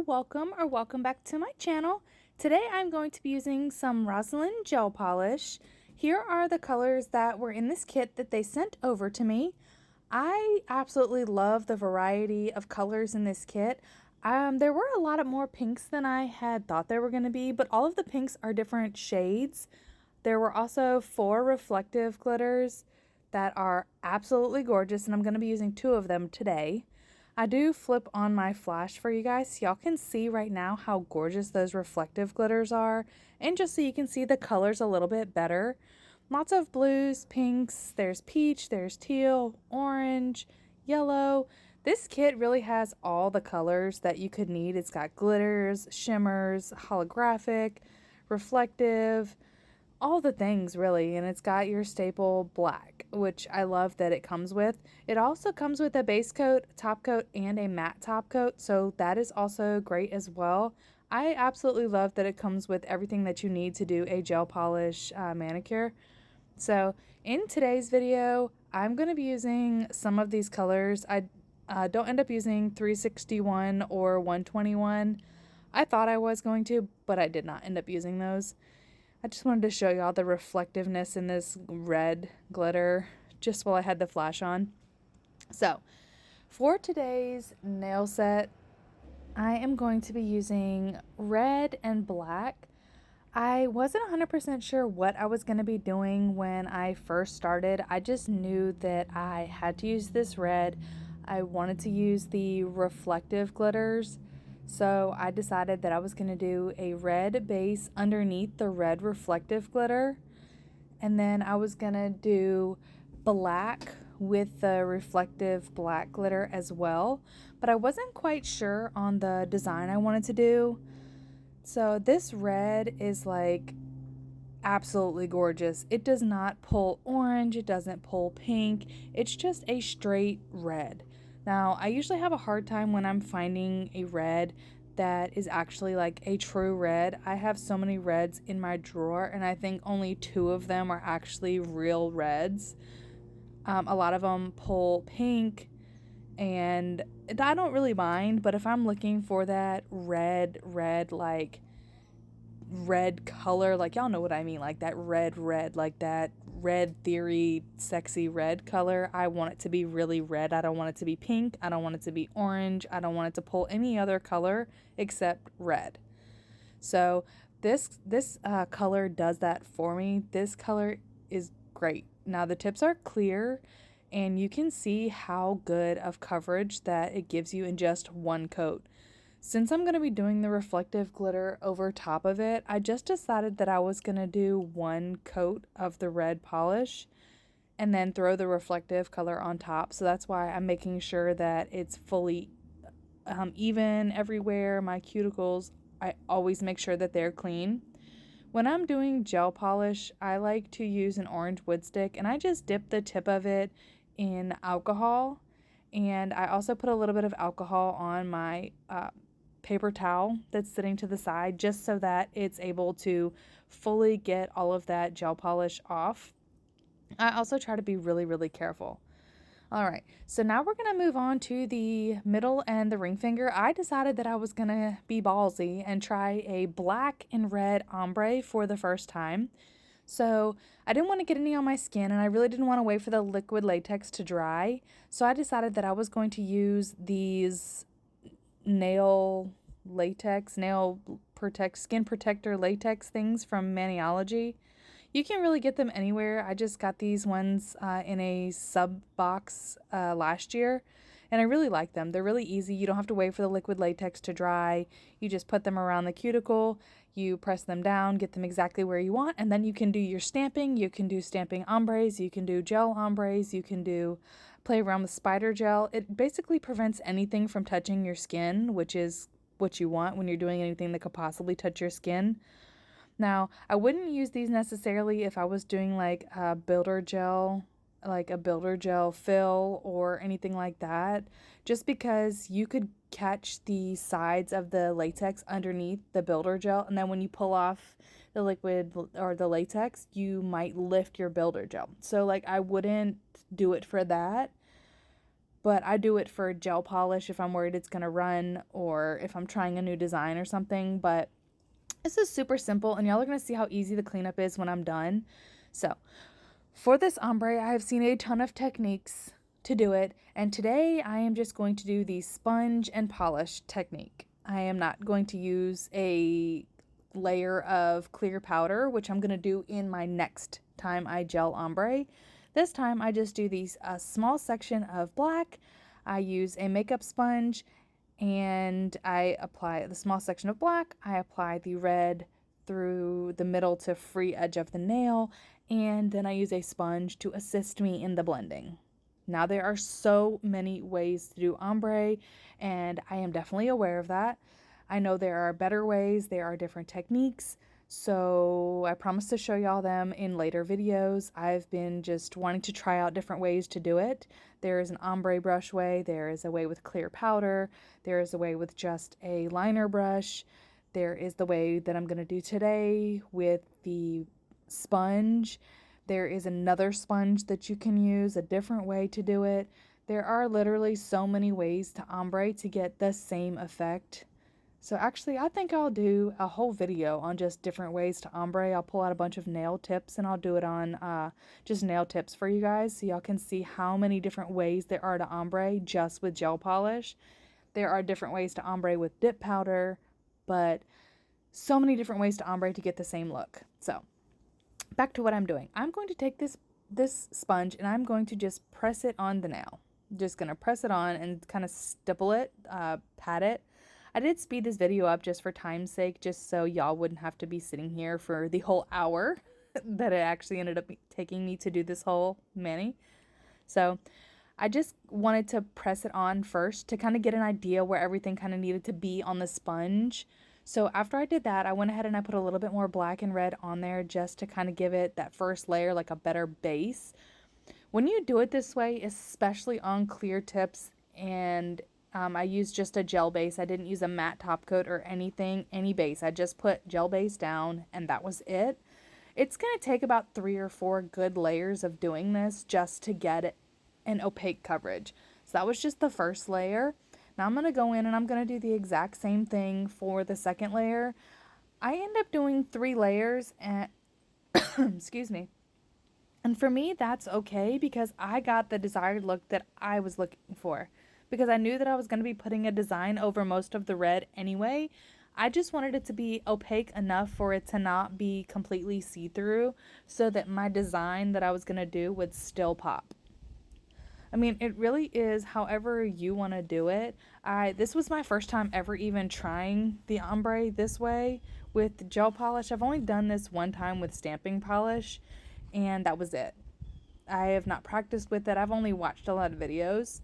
Hello, welcome back to my channel. Today I'm going to be using some Rosalind Gel Polish. Here are the colors that were in this kit that they sent over to me. I absolutely love the variety of colors in this kit. There were a lot more pinks than I had thought there were going to be, but all of the pinks are different shades. There were also 4 reflective glitters that are absolutely gorgeous, and I'm going to be using 2 of them today. I do flip on my flash for you guys so y'all can see right now how gorgeous those reflective glitters are, and just so you can see the colors a little bit better. Lots of blues, pinks, there's peach, there's teal, orange, yellow. This kit really has all the colors that you could need. It's got glitters, shimmers, holographic, reflective, all the things really, and it's got your staple black, which I love that it comes with. It also comes with a base coat, top coat, and a matte top coat, so that is also great as well. I absolutely love that it comes with everything that you need to do a gel polish manicure. So in today's video, I'm going to be using some of these colors. I don't end up using 361 or 121. I thought I was going to, but I did not end up using those. I just wanted to show y'all the reflectiveness in this red glitter just while I had the flash on. So, for today's nail set, I am going to be using red and black. I wasn't 100% sure what I was going to be doing when I first started. I just knew that I had to use this red. I wanted to use the reflective glitters. So I decided that I was going to do a red base underneath the red reflective glitter. And then I was going to do black with the reflective black glitter as well. But I wasn't quite sure on the design I wanted to do. So this red is like absolutely gorgeous. It does not pull orange. It doesn't pull pink. It's just a straight red. Now, I usually have a hard time when I'm finding a red that is actually like a true red. I have so many reds in my drawer, and I think only 2 of them are actually real reds. A lot of them pull pink, and I don't really mind, but if I'm looking for that red, like red color, like y'all know what I mean, like that red, like that red theory sexy red color, I want it to be really red. I don't want it to be pink. I don't want it to be orange. I don't want it to pull any other color except red. So this color does that for me. This color is great. Now the tips are clear, and you can see how good of coverage that it gives you in just one coat. Since I'm going to be doing the reflective glitter over top of it, I just decided that I was going to do 1 coat of the red polish and then throw the reflective color on top. So that's why I'm making sure that it's fully even everywhere. My cuticles, I always make sure that they're clean. When I'm doing gel polish, I like to use an orange wood stick, and I just dip the tip of it in alcohol. And I also put a little bit of alcohol on my paper towel that's sitting to the side, just so that it's able to fully get all of that gel polish off. I also try to be really careful. Alright, so now we're going to move on to the middle and the ring finger. I decided that I was going to be ballsy and try a black and red ombre for the first time. So I didn't want to get any on my skin, and I really didn't want to wait for the liquid latex to dry. So I decided that I was going to use these nail skin protector latex things from Maniology. You can really get them anywhere. I just got these ones in a sub box last year, and I really like them. They're really easy. You don't have to wait for the liquid latex to dry. You just put them around the cuticle, you press them down, get them exactly where you want, and then you can do your stamping. You can do stamping ombres, you can do gel ombres, you can play around with spider gel. It basically prevents anything from touching your skin, which is what you want when you're doing anything that could possibly touch your skin. Now, I wouldn't use these necessarily if I was doing like a builder gel fill or anything like that, just because you could catch the sides of the latex underneath the builder gel, and then when you pull off the liquid or the latex, you might lift your builder gel. So like I wouldn't do it for that. but I do it for gel polish if I'm worried it's going to run or if I'm trying a new design or something. But this is super simple, and y'all are going to see how easy the cleanup is when I'm done. So for this ombre, I have seen a ton of techniques to do it, and today I am just going to do the sponge and polish technique. I am not going to use a layer of clear powder, which I'm going to do in my next time I gel ombre. This time I just do a small section of black. I use a makeup sponge and I apply the small section of black. I apply the red through the middle to free edge of the nail, and then I use a sponge to assist me in the blending. Now there are so many ways to do ombre, and I am definitely aware of that. I know there are better ways, there are different techniques, so I promise to show y'all them in later videos. I've been just wanting to try out different ways to do it. There is an ombre brush way, there is a way with clear powder, there is a way with just a liner brush, there is the way that I'm going to do today with the sponge. There is another sponge that you can use, a different way to do it. There are literally so many ways to ombre to get the same effect. So actually, I think I'll do a whole video on just different ways to ombre. I'll pull out a bunch of nail tips and I'll do it on just nail tips for you guys so y'all can see how many different ways there are to ombre just with gel polish. There are different ways to ombre with dip powder, but so many different ways to ombre to get the same look. So back to what I'm doing. I'm going to take this sponge and I'm going to just press it on the nail. Just going to press it on and kind of stipple it, pat it. I did speed this video up just for time's sake, just so y'all wouldn't have to be sitting here for the whole hour that it actually ended up taking me to do this whole mani. So I just wanted to press it on first to kind of get an idea where everything kind of needed to be on the sponge. So after I did that, I went ahead and I put a little bit more black and red on there just to kind of give it that first layer, like a better base. When you do it this way, especially on clear tips, and I used just a gel base. I didn't use a matte top coat or anything, any base. I just put gel base down and that was it. It's going to take about 3 or 4 good layers of doing this just to get an opaque coverage. So that was just the first layer. Now I'm going to go in and I'm going to do the exact same thing for the second layer. I end up doing 3 layers and excuse me. And for me, that's okay because I got the desired look that I was looking for. Because I knew that I was going to be putting a design over most of the red anyway. I just wanted it to be opaque enough for it to not be completely see-through so that my design that I was going to do would still pop. I mean, it really is however you want to do it. This was my first time ever even trying the ombre this way with gel polish. I've only done this one time with stamping polish, and that was it. I have not practiced with it. I've only watched a lot of videos.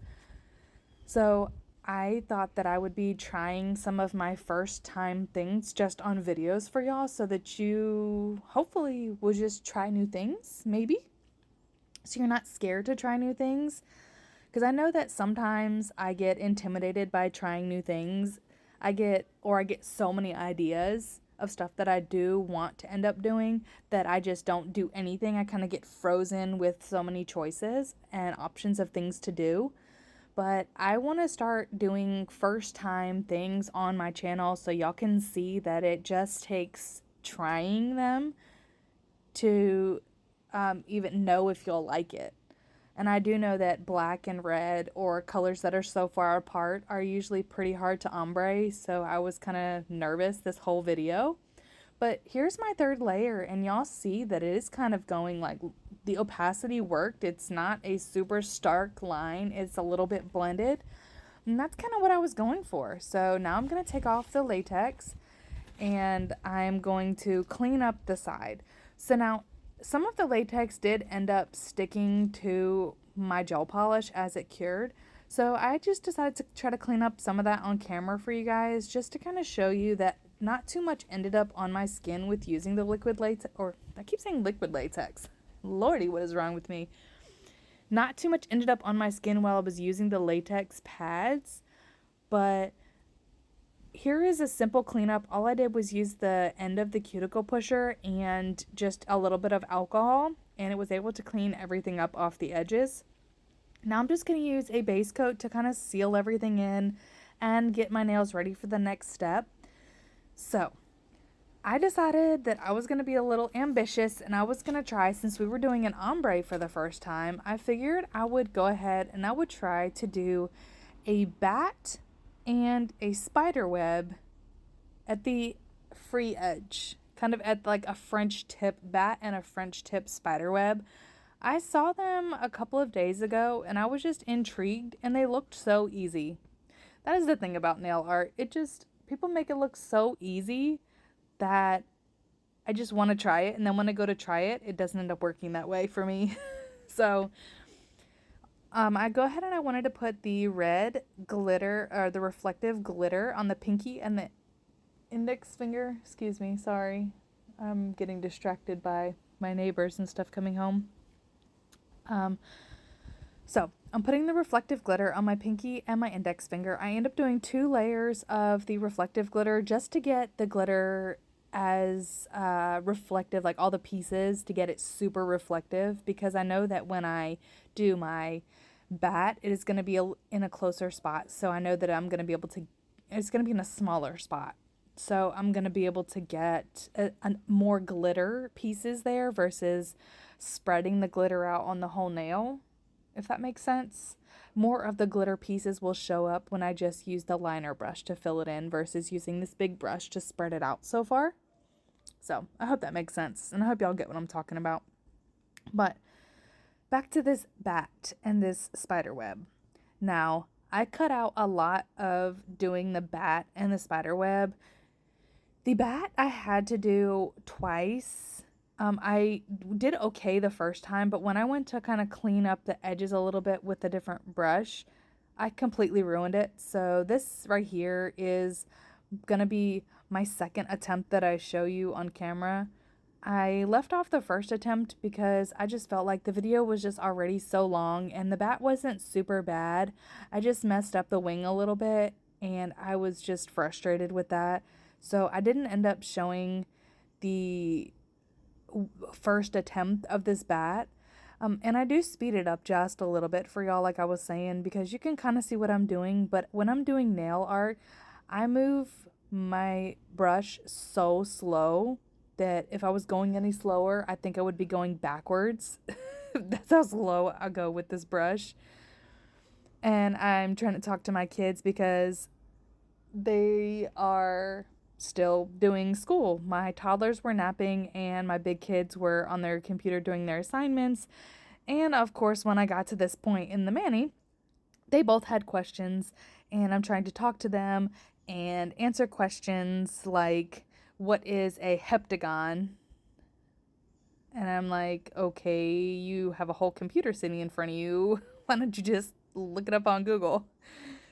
So I thought that I would be trying some of my first time things just on videos for y'all so that you hopefully will just try new things, maybe. So you're not scared to try new things. Because I know that sometimes I get intimidated by trying new things. I get so many ideas of stuff that I do want to end up doing that I just don't do anything. I kind of get frozen with so many choices and options of things to do. But I want to start doing first time things on my channel so y'all can see that it just takes trying them to even know if you'll like it. And I do know that black and red or colors that are so far apart are usually pretty hard to ombre, so I was kind of nervous this whole video. But here's my third layer, and y'all see that it is kind of going like the opacity worked. It's not a super stark line. It's a little bit blended. And that's kind of what I was going for. So now I'm going to take off the latex and I'm going to clean up the side. So now some of the latex did end up sticking to my gel polish as it cured. So I just decided to try to clean up some of that on camera for you guys just to kind of show you that not too much ended up on my skin with using the liquid latex, or I keep saying liquid latex. Lordy, what is wrong with me? Not too much ended up on my skin while I was using the latex pads, but here is a simple cleanup. All I did was use the end of the cuticle pusher and just a little bit of alcohol, and it was able to clean everything up off the edges. Now I'm just going to use a base coat to kind of seal everything in and get my nails ready for the next step. So I decided that I was going to be a little ambitious and I was going to try, since we were doing an ombre for the first time, I figured I would go ahead and I would try to do a bat and a spider web at the free edge, kind of at like a French tip bat and a French tip spider web. I saw them a couple of days ago and I was just intrigued, and they looked so easy. That is the thing about nail art. People make it look so easy that I just want to try it, and then when I go to try it, it doesn't end up working that way for me. So I go ahead and I wanted to put the red glitter, or the reflective glitter, on the pinky and the index finger. Excuse me, sorry. I'm getting distracted by my neighbors and stuff coming home. So I'm putting the reflective glitter on my pinky and my index finger. I end up doing 2 layers of the reflective glitter just to get the glitter as reflective, like all the pieces, to get it super reflective, because I know that when I do my bat, it is going to be in a closer spot. So I know that I'm going to be able to, it's going to be in a smaller spot. So I'm going to be able to get a more glitter pieces there versus spreading the glitter out on the whole nail, if that makes sense. More of the glitter pieces will show up when I just use the liner brush to fill it in versus using this big brush to spread it out so far. So I hope that makes sense, and I hope y'all get what I'm talking about. But back to this bat and this spider web. Now, I cut out a lot of doing the bat and the spider web. The bat I had to do twice. I did okay the first time, but when I went to kind of clean up the edges a little bit with a different brush, I completely ruined it. So this right here is going to be my second attempt that I show you on camera. I left off the first attempt because I just felt like the video was just already so long and the bat wasn't super bad. I just messed up the wing a little bit and I was just frustrated with that. So I didn't end up showing the first attempt of this bat. And I do speed it up just a little bit for y'all, like I was saying, because you can kind of see what I'm doing. But when I'm doing nail art, I move my brush so slow that if I was going any slower, I think I would be going backwards. That's how slow I go with this brush. And I'm trying to talk to my kids because they are still doing school. My toddlers were napping and my big kids were on their computer doing their assignments. And of course, when I got to this point in the mani, they both had questions and I'm trying to talk to them and answer questions like, what is a heptagon? And I'm like, okay, you have a whole computer sitting in front of you. Why don't you just look it up on Google?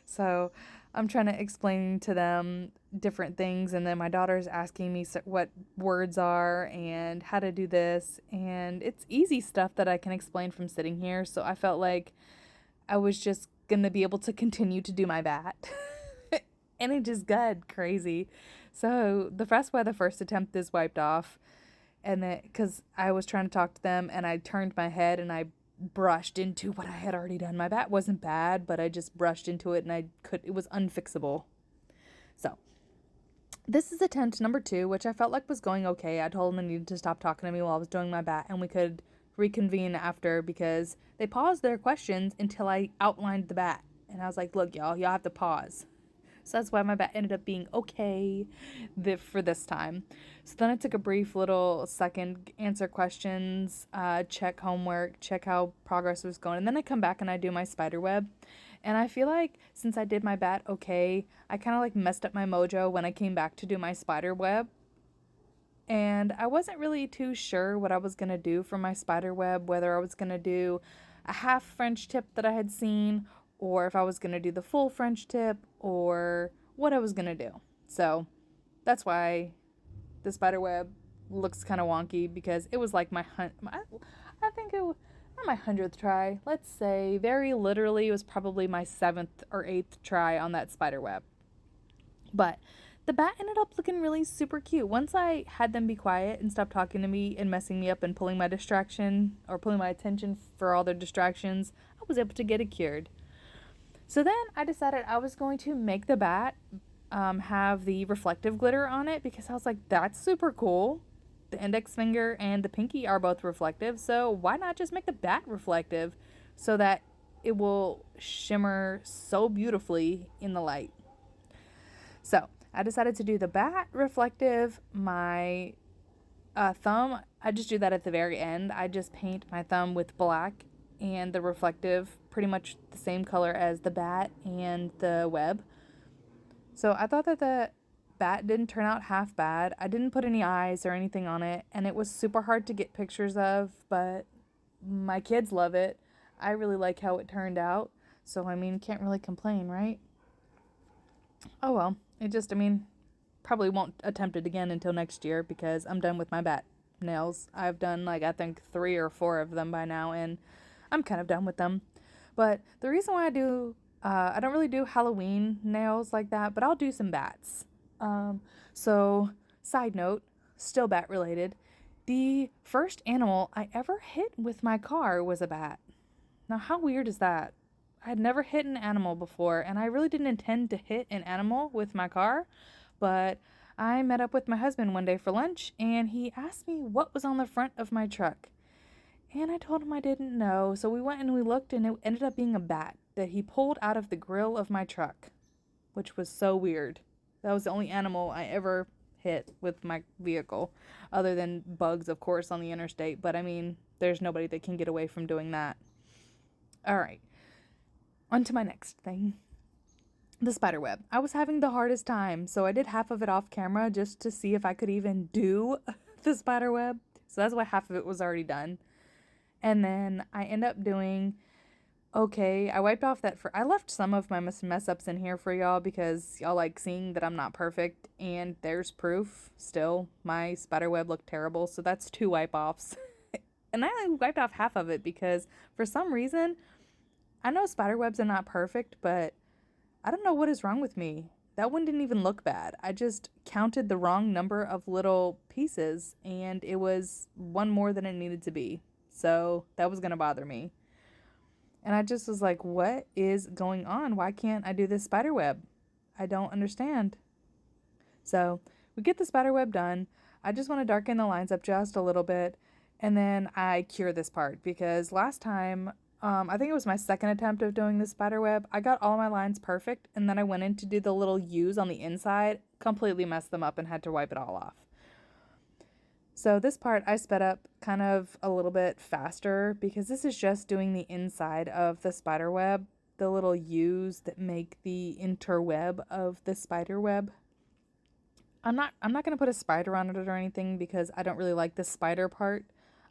So I'm trying to explain to them different things, and then my daughter's asking me what words are and how to do this, and it's easy stuff that I can explain from sitting here. So I felt like I was just gonna be able to continue to do my bat. And it just got crazy. So that's why the first attempt is wiped off. And then, because I was trying to talk to them and I turned my head and I brushed into what I had already done. My bat wasn't bad, but I just brushed into it and it was unfixable. So this is attempt number 2, which I felt like was going okay. I told them they needed to stop talking to me while I was doing my bat and we could reconvene after, because they paused their questions until I outlined the bat. And I was like, look, y'all have to pause. So that's why my bat ended up being okay for this time. So then I took a brief little second, answer questions, check homework, check how progress was going. And then I come back and I do my spider web. And I feel like since I did my bat okay, I kind of like messed up my mojo when I came back to do my spider web. And I wasn't really too sure what I was going to do for my spider web, whether I was going to do a half French tip that I had seen, or if I was going to do the full French tip, or what I was going to do. So that's why the spider web looks kind of wonky, because it was like I think it was not my 100th try. Let's say very literally it was probably my 7th or 8th try on that spider web. But the bat ended up looking really super cute. Once I had them be quiet and stop talking to me and messing me up and pulling my attention for all their distractions, I I was able to get it cured. So then I decided I was going to make the bat have the reflective glitter on it, because I was like, that's super cool. The index finger and the pinky are both reflective, so why not just make the bat reflective so that it will shimmer so beautifully in the light. So I decided to do the bat reflective. My thumb, I just do that at the very end. I just paint my thumb with black and the reflective pretty much the same color as the bat and the web. So I thought that the bat didn't turn out half bad. I didn't put any eyes or anything on it, and it was super hard to get pictures of, but my kids love it. I really like how it turned out. So, I mean, can't really complain, right? Oh well, probably won't attempt it again until next year, because I'm done with my bat nails. I've done I think 3 or 4 of them by now, and I'm kind of done with them. But the reason why I don't really do Halloween nails like that, but I'll do some bats. So side note, still bat related, the first animal I ever hit with my car was a bat. Now, how weird is that? I had never hit an animal before, and I really didn't intend to hit an animal with my car, but I met up with my husband one day for lunch, and he asked me what was on the front of my truck. And I told him I didn't know, so we went and we looked, and it ended up being a bat that he pulled out of the grill of my truck, which was so weird. That was the only animal I ever hit with my vehicle, other than bugs, of course, on the interstate, but I mean, there's nobody that can get away from doing that. All right. On to my next thing. The spider web. I was having the hardest time, so I did half of it off camera just to see if I could even do the spider web. So that's why half of it was already done. And then I end up doing, I wiped off I left some of my mess ups in here for y'all, because y'all like seeing that I'm not perfect, and there's proof. Still, my spider web looked terrible, so that's 2 wipe offs. And I only wiped off half of it because for some reason, I know spider webs are not perfect, but I don't know what is wrong with me. That one didn't even look bad. I just counted the wrong number of little pieces, and it was one more than it needed to be. So that was going to bother me. And I just was like, what is going on? Why can't I do this spider web? I don't understand. So we get the spider web done. I just want to darken the lines up just a little bit, and then I cure this part, because last time, I think it was my second attempt of doing the spider web, I got all my lines perfect, and then I went in to do the little U's on the inside, completely messed them up, and had to wipe it all off. So this part I sped up kind of a little bit faster, because this is just doing the inside of the spider web, the little U's that make the interweb of the spider web. I'm not going to put a spider on it or anything, because I don't really like the spider part.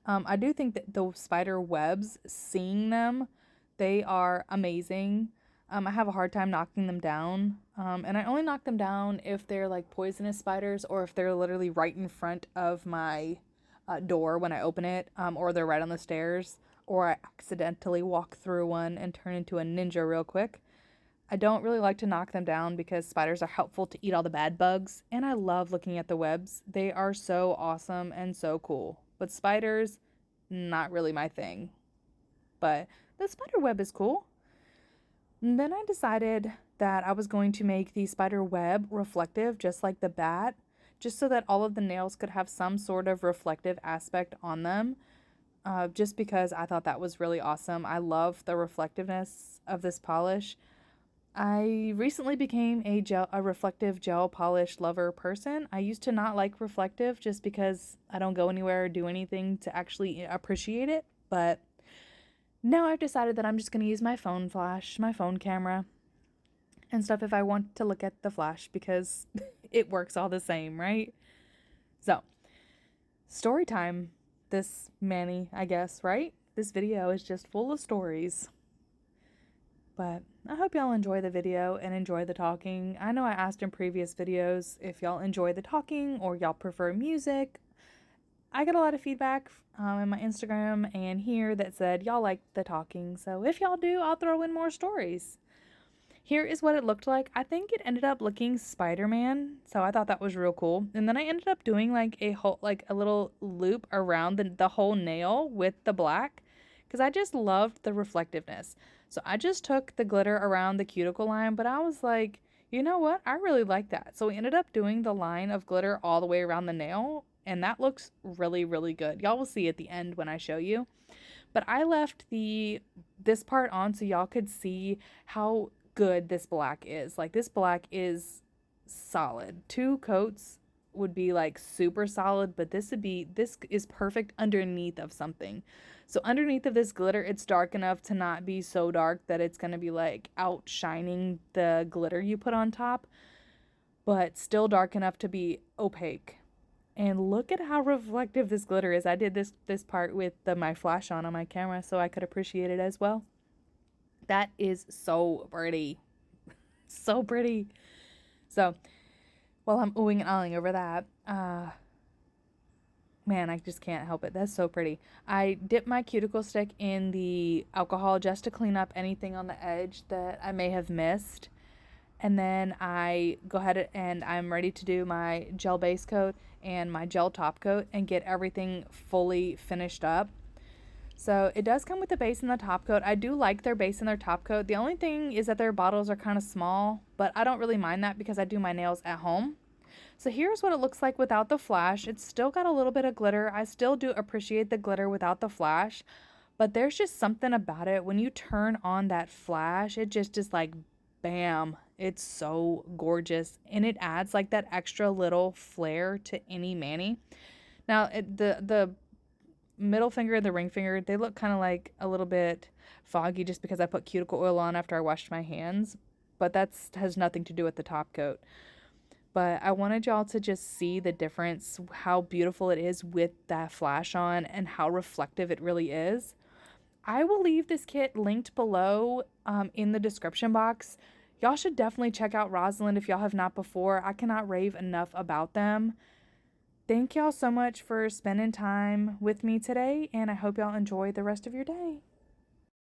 I do think that the spider webs, seeing them, they are amazing. I have a hard time knocking them down. And I only knock them down if they're like poisonous spiders, or if they're literally right in front of my door when I open it, or they're right on the stairs, or I accidentally walk through one and turn into a ninja real quick. I don't really like to knock them down, because spiders are helpful to eat all the bad bugs, and I love looking at the webs. They are so awesome and so cool. But spiders, not really my thing. But the spider web is cool. And then I decided that I was going to make the spider web reflective, just like the bat, just so that all of the nails could have some sort of reflective aspect on them. Just because I thought that was really awesome. I love the reflectiveness of this polish. I recently became a reflective gel polish lover person. I used to not like reflective just because I don't go anywhere or do anything to actually appreciate it. But now I've decided that I'm just going to use my phone flash, my phone camera, and stuff if I want to look at the flash, because it works all the same, right? So, story time. This Manny, I guess, right? This video is just full of stories. But I hope y'all enjoy the video and enjoy the talking. I know I asked in previous videos if y'all enjoy the talking or y'all prefer music. I got a lot of feedback in my Instagram and here that said y'all like the talking. So if y'all do, I'll throw in more stories. Here is what it looked like. I think it ended up looking Spider-Man, so I thought that was real cool. And then I ended up doing like a little loop around the whole nail with the black, because I just loved the reflectiveness. So I just took the glitter around the cuticle line, but I was like, you know what? I really like that. So we ended up doing the line of glitter all the way around the nail, and that looks really, really good. Y'all will see at the end when I show you. But I left this part on so y'all could see how good this black is. Like, this black is solid. 2 coats would be like super solid, but this is perfect underneath of something. So underneath of this glitter, it's dark enough to not be so dark that it's going to be like outshining the glitter you put on top, but still dark enough to be opaque. And look at how reflective this glitter is. I did this part with my flash on my camera so I could appreciate it as well. That is so pretty. So pretty. So while I'm oohing and ahhing over that, man, I just can't help it. That's so pretty. I dip my cuticle stick in the alcohol just to clean up anything on the edge that I may have missed. And then I go ahead and I'm ready to do my gel base coat and my gel top coat and get everything fully finished up. So it does come with the base and the top coat. I do like their base and their top coat. The only thing is that their bottles are kind of small, but I don't really mind that because I do my nails at home. So here's what it looks like without the flash. It's still got a little bit of glitter. I still do appreciate the glitter without the flash, but there's just something about it. When you turn on that flash, it just is like, bam. It's so gorgeous, and it adds like that extra little flair to any mani. Now, the middle finger and the ring finger, they look kind of like a little bit foggy just because I put cuticle oil on after I washed my hands, but that has nothing to do with the top coat. But I wanted y'all to just see the difference, how beautiful it is with that flash on and how reflective it really is. I will leave this kit linked below in the description box. Y'all should definitely check out Rosalind if y'all have not before. I cannot rave enough about them. Thank y'all so much for spending time with me today, and I hope y'all enjoy the rest of your day.